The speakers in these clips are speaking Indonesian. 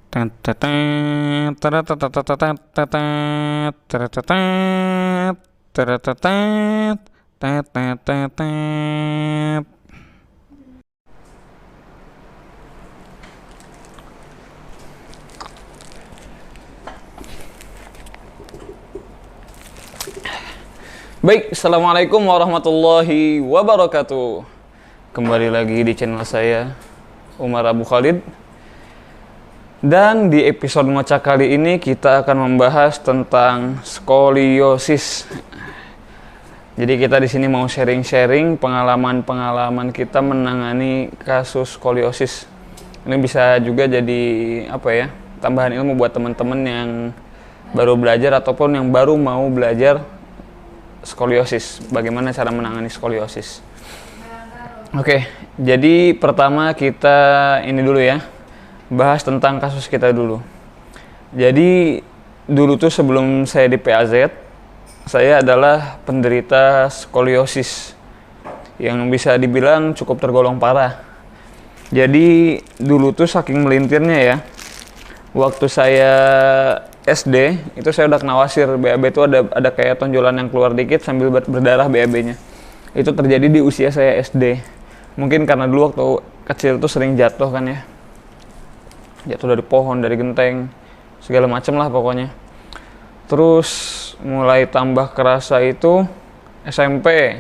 Baik, assalamualaikum warahmatullahi wabarakatuh. Kembali lagi di channel saya, Umar Abu Khalid. Dan di episode ngocak kali ini kita akan membahas tentang skoliosis. Jadi kita di sini mau sharing-sharing pengalaman-pengalaman kita menangani kasus skoliosis. Ini bisa juga jadi tambahan ilmu buat teman-teman yang baru belajar ataupun yang baru mau belajar skoliosis. Bagaimana cara menangani skoliosis? Oke, jadi pertama kita ini dulu ya. Bahas tentang kasus kita dulu. Jadi dulu tuh sebelum saya di PAZ, saya adalah penderita skoliosis yang bisa dibilang cukup tergolong parah. Jadi dulu tuh saking melintirnya ya, waktu saya SD itu saya udah kena wasir. BAB itu ada kayak tonjolan yang keluar dikit sambil berdarah BAB-nya. Itu terjadi di usia saya SD. Mungkin karena dulu waktu kecil tuh sering jatuh kan ya. Jatuh dari pohon, dari genteng, segala macem lah pokoknya. Terus mulai tambah kerasa itu SMP,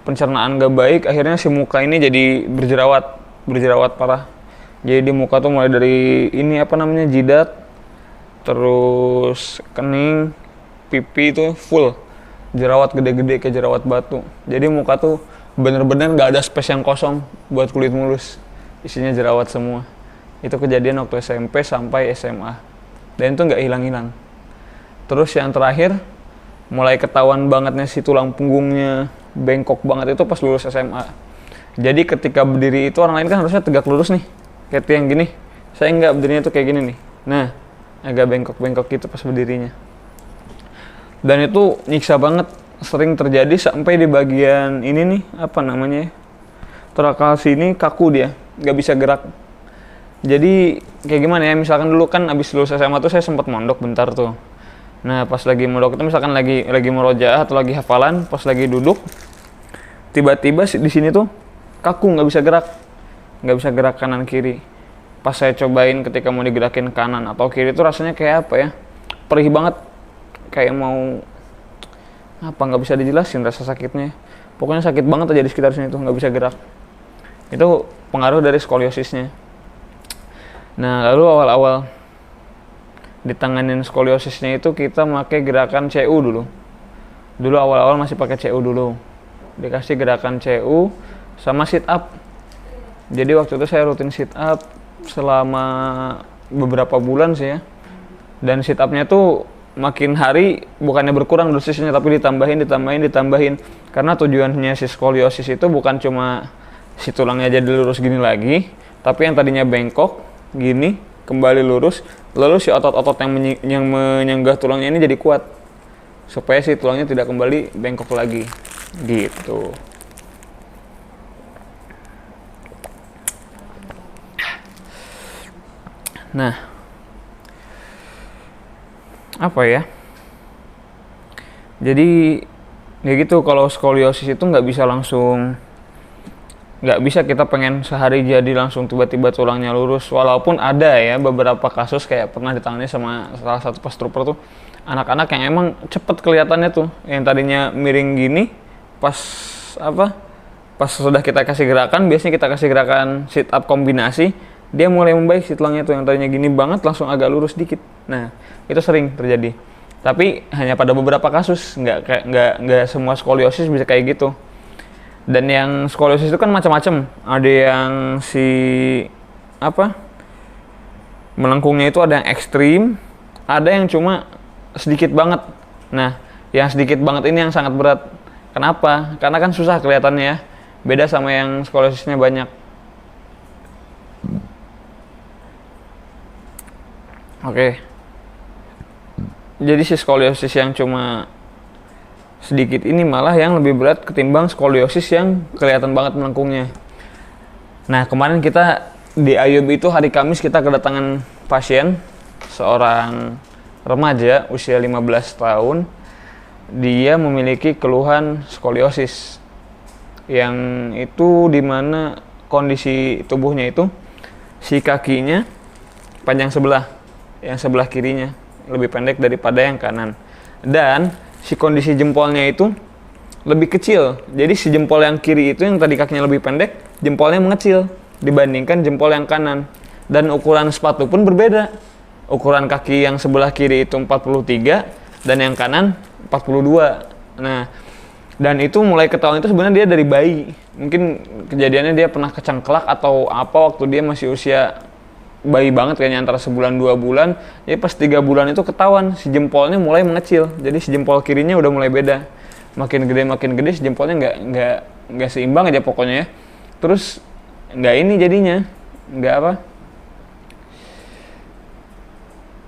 pencernaan gak baik, akhirnya si muka ini jadi berjerawat parah. Jadi di muka tuh mulai dari jidat, terus kening, pipi itu full jerawat gede-gede kayak jerawat batu. Jadi muka tuh bener-bener gak ada space yang kosong buat kulit mulus, isinya jerawat semua. Itu kejadian waktu SMP sampai SMA, dan itu nggak hilang-hilang. Terus yang terakhir, mulai ketahuan bangetnya si tulang punggungnya bengkok banget itu pas lulus SMA. Jadi ketika berdiri itu orang lain kan harusnya tegak lurus nih, kayak tiang gini. Saya nggak, berdirinya tuh kayak gini nih. Nah, agak bengkok-bengkok gitu pas berdirinya. Dan itu nyiksa banget, sering terjadi sampai di bagian ini nih, torakal sini kaku dia, nggak bisa gerak. Jadi kayak gimana ya, misalkan dulu kan abis lulus SMA tuh saya sempat mondok bentar tuh. Nah pas lagi mondok itu misalkan lagi murojaah atau lagi hafalan, pas lagi duduk tiba-tiba di sini tuh kaku, nggak bisa gerak kanan kiri. Pas saya cobain ketika mau digerakin kanan atau kiri tuh rasanya kayak apa ya, perih banget, kayak mau nggak bisa dijelasin rasa sakitnya. Pokoknya sakit banget aja di sekitar sini tuh, nggak bisa gerak. Itu pengaruh dari skoliosisnya. Nah, lalu awal-awal ditanganin skoliosisnya itu kita pakai gerakan CU dulu. Dulu awal-awal masih pakai CU dulu. Dikasih gerakan CU sama sit up. Jadi waktu itu saya rutin sit up selama beberapa bulan sih ya. Dan sit up-nya tuh makin hari bukannya berkurang dosisnya, tapi ditambahin. Karena tujuannya si skoliosis itu bukan cuma si tulangnya jadi lurus gini lagi, tapi yang tadinya bengkok gini kembali lurus, lalu si otot-otot yang menyenggah tulangnya ini jadi kuat supaya si tulangnya tidak kembali bengkok lagi gitu. Nah, jadi kayak gitu. Kalau skoliosis itu nggak bisa kita pengen sehari jadi langsung tiba-tiba tulangnya lurus. Walaupun ada ya beberapa kasus kayak pernah ditangani sama salah satu pas trooper tuh, anak-anak yang emang cepet kelihatannya tuh, yang tadinya miring gini pas sudah kita kasih gerakan, biasanya kita kasih gerakan sit up kombinasi, dia mulai membaik si tulangnya tuh, yang tadinya gini banget langsung agak lurus dikit. Nah itu sering terjadi, tapi hanya pada beberapa kasus, nggak semua skoliosis bisa kayak gitu. Dan yang skoliosis itu kan macam-macam. Ada yang melengkungnya itu ada yang ekstrim, ada yang cuma sedikit banget. Nah, yang sedikit banget ini yang sangat berat. Kenapa? Karena kan susah kelihatannya ya. Beda sama yang skoliosisnya banyak. Oke. Jadi si skoliosis yang cuma sedikit ini malah yang lebih berat ketimbang skoliosis yang kelihatan banget melengkungnya. Nah kemarin kita Di Ayub itu hari Kamis kita kedatangan pasien, seorang remaja usia 15 tahun. Dia memiliki keluhan skoliosis, yang itu dimana kondisi tubuhnya itu si kakinya panjang sebelah, yang sebelah kirinya lebih pendek daripada yang kanan, dan si kondisi jempolnya itu lebih kecil. Jadi si jempol yang kiri itu yang tadi kakinya lebih pendek, jempolnya mengecil dibandingkan jempol yang kanan. Dan ukuran sepatu pun berbeda. Ukuran kaki yang sebelah kiri itu 43 dan yang kanan 42. Nah, dan itu mulai ketahuan itu sebenarnya dia dari bayi. Mungkin kejadiannya dia pernah kecengklak atau apa waktu dia masih usia bayi banget, kayaknya antara sebulan 2 bulan. Jadi pas 3 bulan itu ketahuan si jempolnya mulai mengecil. Jadi si jempol kirinya udah mulai beda. Makin gede si jempolnya nggak seimbang aja pokoknya ya. Terus nggak ini jadinya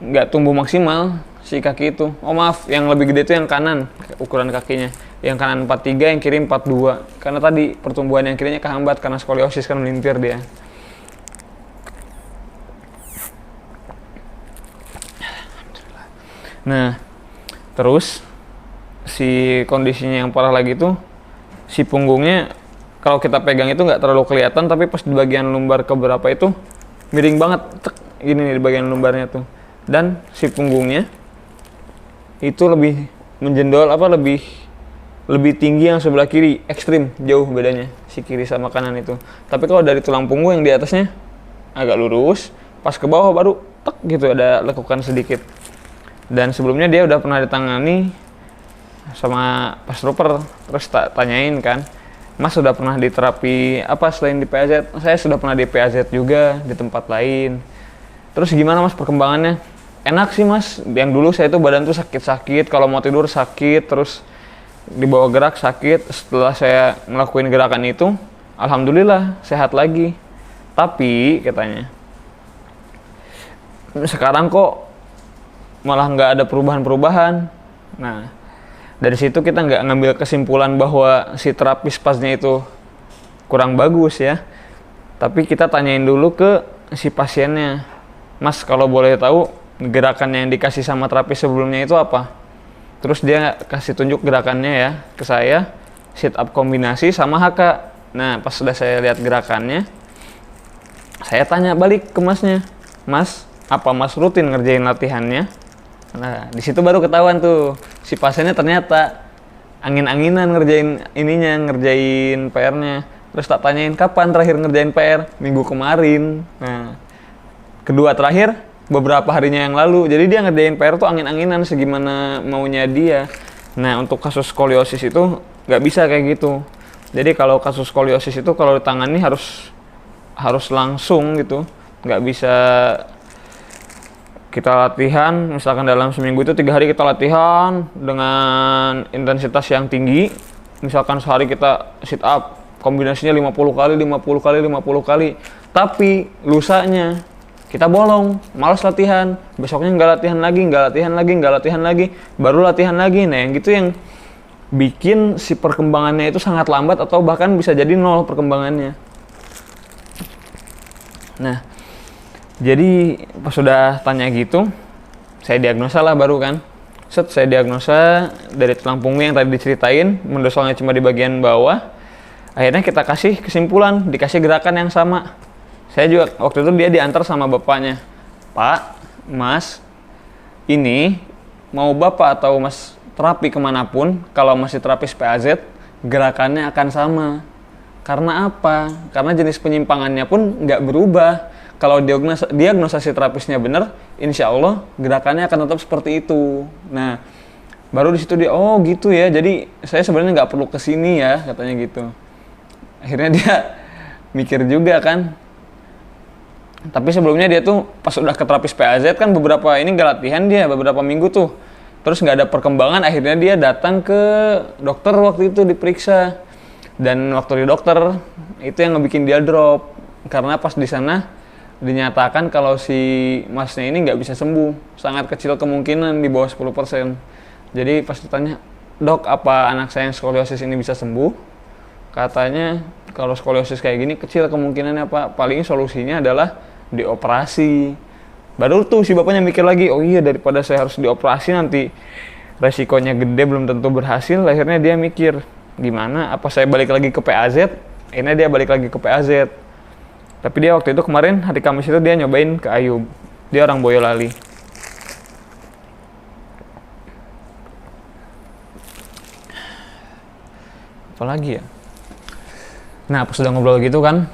nggak tumbuh maksimal si kaki itu. Oh maaf, yang lebih gede itu yang kanan ukuran kakinya, yang kanan 43, yang kiri 42, karena tadi pertumbuhan yang kirinya kehambat karena skoliosis, kan melintir dia. Nah terus si kondisinya yang parah lagi tuh si punggungnya, kalau kita pegang itu nggak terlalu kelihatan, tapi pas di bagian lumbar keberapa itu miring banget, tek, gini nih di bagian lumbarnya tuh. Dan si punggungnya itu lebih menjendol, lebih tinggi yang sebelah kiri, ekstrim jauh bedanya si kiri sama kanan itu. Tapi kalau dari tulang punggung yang di atasnya agak lurus, pas ke bawah baru tek gitu ada lekukan sedikit. Dan sebelumnya dia udah pernah ditangani sama pas trooper, terus tanyain kan, Mas sudah pernah di terapi apa selain di PAZ? Saya sudah pernah di PAZ juga, di tempat lain. Terus gimana Mas perkembangannya? Enak sih Mas, yang dulu saya itu badan tuh sakit-sakit, kalau mau tidur sakit, terus dibawa gerak sakit. Setelah saya ngelakuin gerakan itu, alhamdulillah sehat lagi. Tapi katanya, sekarang kok malah nggak ada perubahan-perubahan. Nah, dari situ kita nggak ngambil kesimpulan bahwa si terapi spasnya itu kurang bagus ya. Tapi kita tanyain dulu ke si pasiennya, Mas kalau boleh tahu gerakan yang dikasih sama terapi sebelumnya itu apa? Terus dia kasih tunjuk gerakannya ya ke saya, sit up kombinasi sama HK. Nah pas sudah saya lihat gerakannya, saya tanya balik ke Masnya, Mas apa Mas rutin ngerjain latihannya? Nah di situ baru ketahuan tuh si pasiennya ternyata angin-anginan ngerjain PR-nya. Terus tak tanyain kapan terakhir ngerjain PR, minggu kemarin. Nah kedua terakhir beberapa harinya yang lalu. Jadi dia ngerjain PR tuh angin-anginan segimana maunya dia. Nah untuk kasus skoliosis itu nggak bisa kayak gitu. Jadi kalau kasus skoliosis itu kalau ditangani harus langsung gitu, nggak bisa kita latihan, misalkan dalam seminggu itu 3 hari kita latihan dengan intensitas yang tinggi. Misalkan sehari kita sit up, kombinasinya 50 kali, 50 kali, 50 kali. Tapi lusanya kita bolong, malas latihan. Besoknya nggak latihan lagi, baru latihan lagi. Nah yang gitu yang bikin si perkembangannya itu sangat lambat atau bahkan bisa jadi 0 perkembangannya. Nah jadi pas sudah tanya gitu, saya diagnosa lah baru kan. Saya diagnosa dari tulang punggung yang tadi diceritain, mendosolnya cuma di bagian bawah. Akhirnya kita kasih kesimpulan, dikasih gerakan yang sama. Saya juga waktu itu dia diantar sama bapaknya. Pak, Mas, ini mau bapak atau Mas terapi kemanapun, kalau masih terapis PAZ, gerakannya akan sama. Karena apa? Karena jenis penyimpangannya pun nggak berubah. Kalau diagnosa si terapisnya benar, insya Allah gerakannya akan tetap seperti itu. Nah, baru di situ dia, oh gitu ya. Jadi saya sebenarnya nggak perlu kesini ya, katanya gitu. Akhirnya dia mikir juga kan. Tapi sebelumnya dia tuh pas udah ke terapis PAZ kan beberapa ini nggak latihan dia beberapa minggu tuh. Terus nggak ada perkembangan, akhirnya dia datang ke dokter waktu itu diperiksa. Dan waktu di dokter itu yang ngebikin dia drop, karena pas di sana dinyatakan kalau si Masnya ini nggak bisa sembuh, sangat kecil kemungkinan, di bawah 10%. Jadi pas ditanya, dok apa anak saya yang skoliosis ini bisa sembuh? Katanya Kalau skoliosis kayak gini kecil kemungkinannya apa? Paling solusinya adalah dioperasi. Baru tuh si bapaknya mikir lagi, oh iya daripada saya harus dioperasi nanti resikonya gede belum tentu berhasil. Akhirnya dia mikir, gimana? Apa saya balik lagi ke PAZ? Akhirnya dia balik lagi ke PAZ. Tapi dia waktu itu kemarin hari Kamis itu dia nyobain ke Ayub. Dia orang Boyolali. Apalagi ya? Nah, pas sudah ngobrol gitu kan,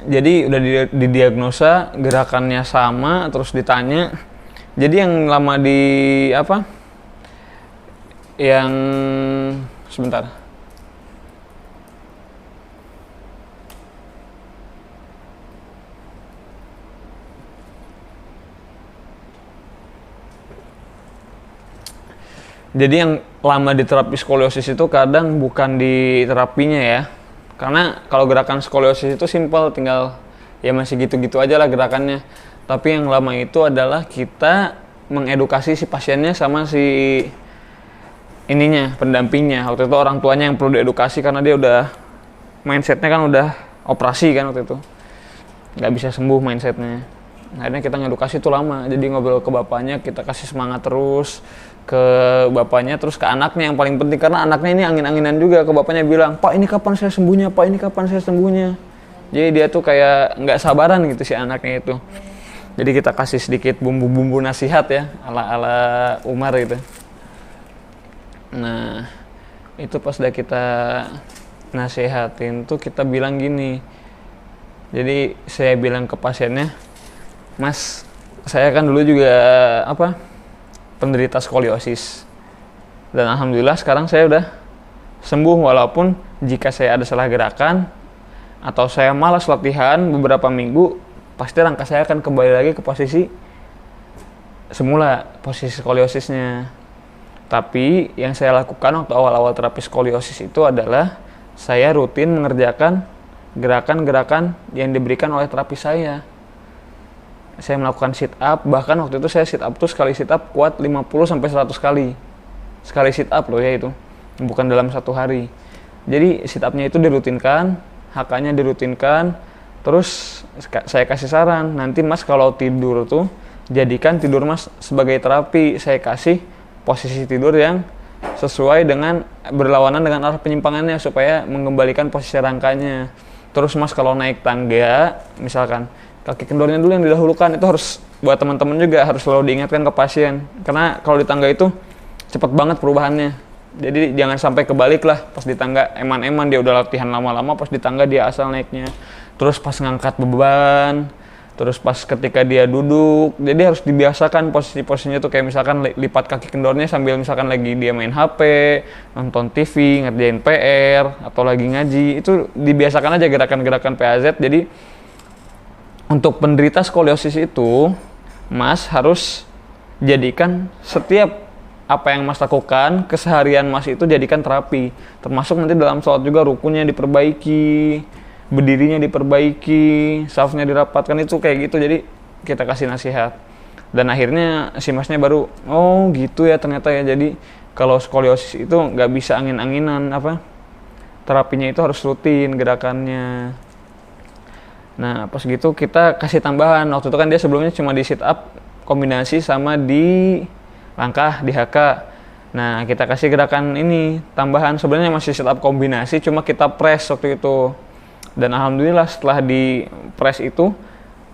jadi udah didiagnosa, gerakannya sama, terus ditanya. Jadi yang lama di apa? Yang sebentar. Jadi yang lama di terapi skoliosis itu kadang bukan di terapinya ya. Karena kalau gerakan skoliosis itu simpel, tinggal ya masih gitu-gitu aja lah gerakannya. Tapi yang lama itu adalah kita mengedukasi si pasiennya sama si ininya, pendampingnya. Waktu itu orang tuanya yang perlu diedukasi karena dia udah mindsetnya kan udah operasi kan waktu itu. Nggak bisa sembuh mindsetnya. Akhirnya kita ngedukasi itu lama. Jadi ngobrol ke bapaknya, kita kasih semangat terus ke bapaknya, terus ke anaknya yang paling penting, karena anaknya ini angin-anginan juga. Ke bapaknya bilang, Pak ini kapan saya sembuhnya, Pak ini kapan saya sembuhnya. Jadi dia tuh kayak nggak sabaran gitu si anaknya itu. Jadi kita kasih sedikit bumbu-bumbu nasihat ya, ala-ala Umar gitu. Nah itu pas udah kita nasihatin tuh kita bilang gini. Jadi saya bilang ke pasiennya, Mas, saya kan dulu juga penderita skoliosis, dan alhamdulillah sekarang saya udah sembuh, walaupun jika saya ada salah gerakan atau saya malas latihan beberapa minggu, pasti rangka saya akan kembali lagi ke posisi semula, posisi skoliosisnya. Tapi yang saya lakukan waktu awal-awal terapi skoliosis itu adalah saya rutin mengerjakan gerakan-gerakan yang diberikan oleh terapis saya. Saya melakukan sit up, bahkan waktu itu saya sit up tuh sekali sit up kuat 50-100 kali. Sekali sit up loh ya itu, bukan dalam satu hari. Jadi sit up-nya itu dirutinkan, HK-nya dirutinkan, terus saya kasih saran, nanti Mas kalau tidur tuh, jadikan tidur Mas sebagai terapi. Saya kasih posisi tidur yang sesuai dengan, berlawanan dengan arah penyimpangannya, supaya mengembalikan posisi rangkanya. Terus Mas kalau naik tangga, misalkan, kaki kendornya dulu yang didahulukan. Itu harus buat teman-teman juga harus selalu diingatkan ke pasien, karena kalau di tangga itu cepet banget perubahannya. Jadi jangan sampai kebalik lah, pas di tangga eman-eman dia udah latihan lama-lama, pas di tangga dia asal naiknya. Terus pas ngangkat beban, terus pas ketika dia duduk, jadi harus dibiasakan posisi-posisinya tuh, kayak misalkan lipat kaki kendornya sambil misalkan lagi dia main HP, nonton TV, ngerjain PR, atau lagi ngaji. Itu dibiasakan aja gerakan-gerakan PAZ. Jadi untuk penderita skoliosis itu, Mas harus jadikan setiap apa yang Mas lakukan, keseharian Mas itu jadikan terapi. Termasuk nanti dalam sholat juga rukunnya diperbaiki, berdirinya diperbaiki, safnya dirapatkan, itu kayak gitu. Jadi kita kasih nasihat. Dan akhirnya si Masnya baru, oh gitu ya ternyata ya. Jadi kalau skoliosis itu nggak bisa angin-anginan, terapinya itu harus rutin gerakannya. Nah pas gitu kita kasih tambahan. Waktu itu kan dia sebelumnya cuma di sit up kombinasi sama di langkah di HK. Nah kita kasih gerakan ini tambahan, sebenarnya masih sit up kombinasi, cuma kita press waktu itu. Dan alhamdulillah setelah di press itu,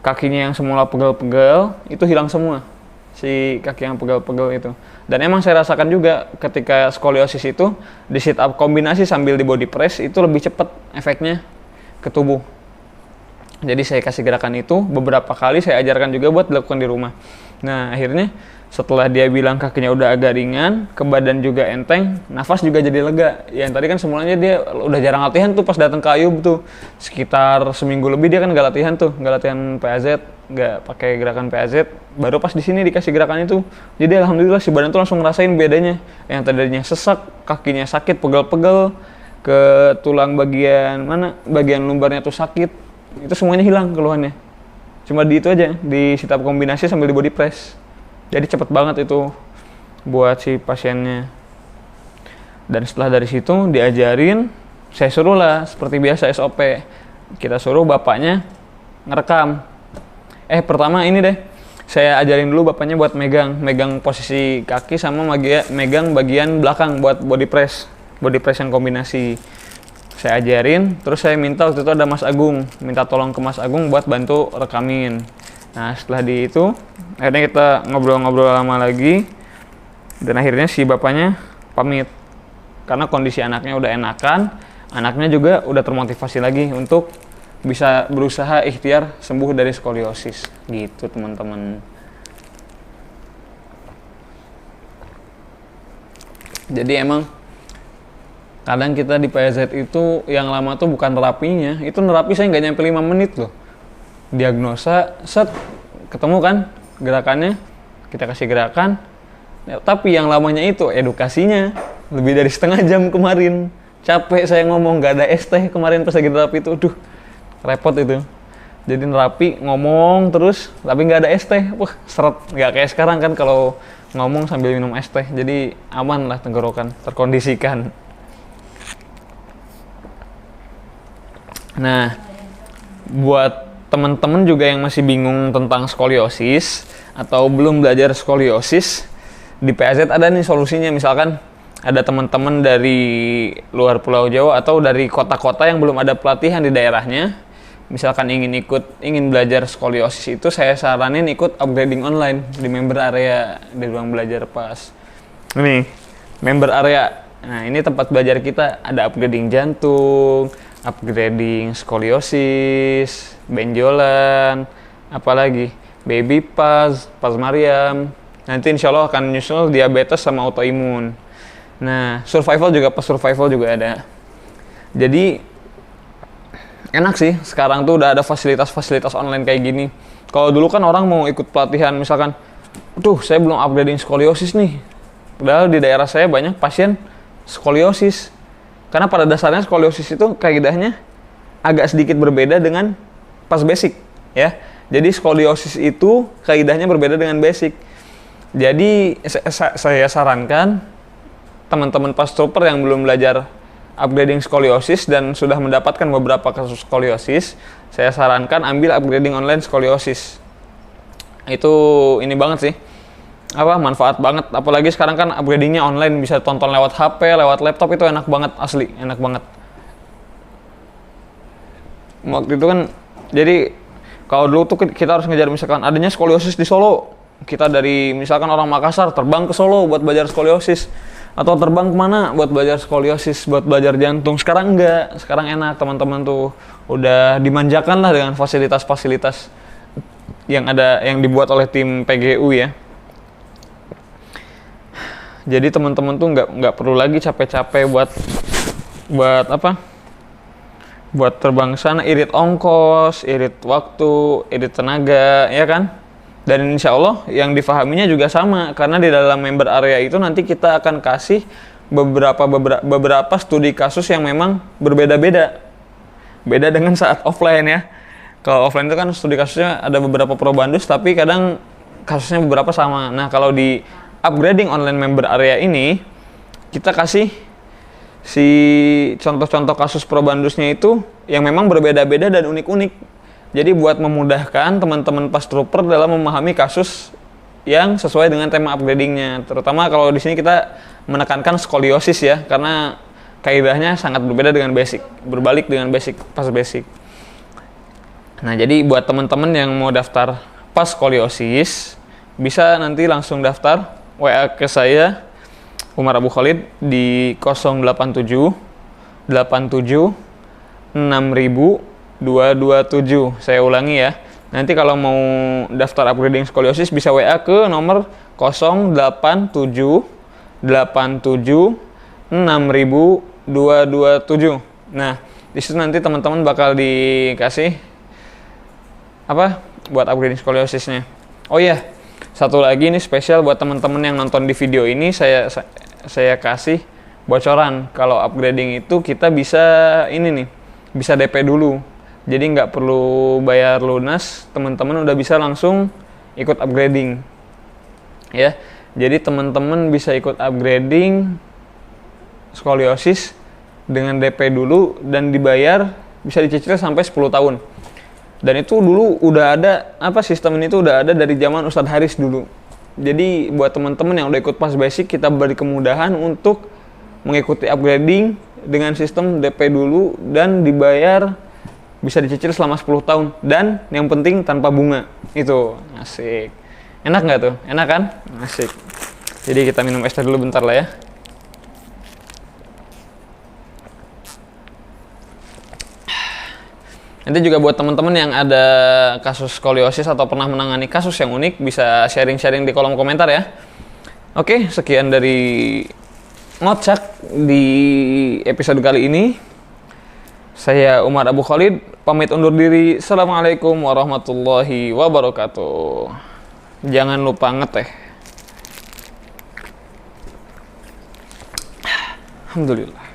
kakinya yang semula pegel-pegel itu hilang semua, si kaki yang pegel-pegel itu. Dan emang saya rasakan juga ketika skoliosis itu di sit up kombinasi sambil di body press itu lebih cepat efeknya ke tubuh. Jadi saya kasih gerakan itu beberapa kali, saya ajarkan juga buat dilakukan di rumah. Nah akhirnya setelah dia bilang kakinya udah agak ringan, ke badan juga enteng, nafas juga jadi lega. Yang tadi kan semulanya dia udah jarang latihan tuh pas datang ke Ayub tuh, sekitar seminggu lebih dia kan nggak latihan tuh, nggak latihan PAZ, nggak pakai gerakan PAZ. Baru pas di sini dikasih gerakan itu, jadi alhamdulillah si badan tuh langsung ngerasain bedanya. Yang tadinya sesak, kakinya sakit, pegel-pegel, ke tulang bagian mana, bagian lumbarnya tuh sakit. Itu semuanya hilang keluhannya. Cuma di itu aja, di sit up kombinasi sambil di body press. Jadi cepet banget itu buat si pasiennya. Dan setelah dari situ diajarin Saya suruh lah seperti biasa SOP. Kita suruh bapaknya ngerekam. Pertama ini deh, saya ajarin dulu bapaknya buat megang posisi kaki sama megang bagian belakang buat body press yang kombinasi. Saya ajarin, terus saya minta waktu itu ada Mas Agung, minta tolong ke Mas Agung buat bantu rekamin. Nah setelah itu, akhirnya kita ngobrol-ngobrol lama lagi, dan akhirnya si bapaknya pamit. Karena kondisi anaknya udah enakan, anaknya juga udah termotivasi lagi untuk bisa berusaha ikhtiar sembuh dari skoliosis gitu teman-teman. Jadi emang kadang kita di PZ itu yang lama tuh bukan terapinya, itu nerapi saya nggak nyampe 5 menit loh. Diagnosa, set, ketemu kan gerakannya, kita kasih gerakan, tapi yang lamanya itu edukasinya lebih dari setengah jam kemarin. Capek saya ngomong, nggak ada ST kemarin pas lagi terapi itu, repot itu. Jadi nerapi ngomong terus tapi nggak ada es teh, wah seret. Nggak kayak sekarang kan kalau ngomong sambil minum es teh, jadi aman lah tenggorokan, terkondisikan. Nah, buat teman-teman juga yang masih bingung tentang skoliosis atau belum belajar skoliosis, di PAZ ada nih solusinya. Misalkan ada teman-teman dari luar Pulau Jawa atau dari kota-kota yang belum ada pelatihan di daerahnya, misalkan ingin belajar skoliosis, itu saya saranin ikut upgrading online di member area di ruang belajar PAS. Ini member area. Nah, ini tempat belajar kita, ada upgrading jantung, upgrading skoliosis, benjolan, apalagi baby PAS, PAS Mariam. Nanti insya Allah akan nyusul diabetes sama autoimun. Nah, survival juga ada. Jadi enak sih, sekarang tuh udah ada fasilitas-fasilitas online kayak gini. Kalau dulu kan orang mau ikut pelatihan, misalkan, saya belum upgrading skoliosis nih. Padahal di daerah saya banyak pasien skoliosis. Karena pada dasarnya skoliosis itu kaidahnya agak sedikit berbeda dengan pas basic, ya. Jadi skoliosis itu kaidahnya berbeda dengan basic. Jadi saya sarankan teman-teman pas trooper yang belum belajar upgrading skoliosis dan sudah mendapatkan beberapa kasus skoliosis, saya sarankan ambil upgrading online skoliosis. Itu ini banget sih, manfaat banget. Apalagi sekarang kan upgradingnya online, bisa tonton lewat HP, lewat laptop, itu enak banget, asli enak banget. Waktu itu kan, jadi kalau dulu tuh kita harus ngejar, misalkan adanya skoliosis di Solo, kita dari misalkan orang Makassar terbang ke Solo buat belajar skoliosis, atau terbang kemana buat belajar skoliosis, buat belajar jantung. Sekarang enggak, sekarang enak, teman-teman tuh udah dimanjakan lah dengan fasilitas-fasilitas yang ada, yang dibuat oleh tim PGU ya. Jadi teman-teman tuh nggak perlu lagi capek-capek buat terbang sana, irit ongkos, irit waktu, irit tenaga, ya kan? Dan insya Allah yang difahaminya juga sama, karena di dalam member area itu nanti kita akan kasih beberapa studi kasus yang memang berbeda-beda. Beda dengan saat offline ya. Kalau offline itu kan studi kasusnya ada beberapa probandus, tapi kadang kasusnya beberapa sama. Nah, kalau di upgrading online member area ini, kita kasih si contoh-contoh kasus probandusnya itu yang memang berbeda-beda dan unik-unik. Jadi buat memudahkan teman-teman pas trooper dalam memahami kasus yang sesuai dengan tema upgradingnya. Terutama kalau di sini kita menekankan skoliosis ya, karena kaidahnya sangat berbeda dengan basic, berbalik dengan basic, pas basic. Nah, jadi buat teman-teman yang mau daftar pas skoliosis, bisa nanti langsung daftar WA ke saya, Umar Abu Khalid, di 087 87 6000 227. Saya ulangi ya. Nanti kalau mau daftar upgrading skoliosis bisa WA ke nomor 087 87 6000 227. Nah, di situ nanti teman-teman bakal dikasih buat upgrading skoliosisnya. Oh iya, satu lagi ini spesial buat teman-teman yang nonton di video ini, saya kasih bocoran. Kalau upgrading itu kita bisa bisa DP dulu. Jadi nggak perlu bayar lunas, teman-teman udah bisa langsung ikut upgrading. Ya, jadi teman-teman bisa ikut upgrading skoliosis dengan DP dulu dan dibayar bisa dicicil sampai 10 tahun. Dan itu dulu udah ada, sistem ini tuh udah ada dari zaman Ustadz Haris dulu. Jadi buat teman-teman yang udah ikut PAS Basic, kita beri kemudahan untuk mengikuti upgrading dengan sistem DP dulu dan dibayar bisa dicicil selama 10 tahun. Dan yang penting tanpa bunga. Itu, asik. Enak nggak tuh? Enak kan? Asik. Jadi kita minum es teh dulu bentar lah ya. Nanti juga buat teman-teman yang ada kasus skoliosis atau pernah menangani kasus yang unik, bisa sharing-sharing di kolom komentar ya. Oke, sekian dari ngocak di episode kali ini. Saya Umar Abu Khalid, pamit undur diri. Assalamualaikum warahmatullahi wabarakatuh. Jangan lupa ngeteh. Alhamdulillah.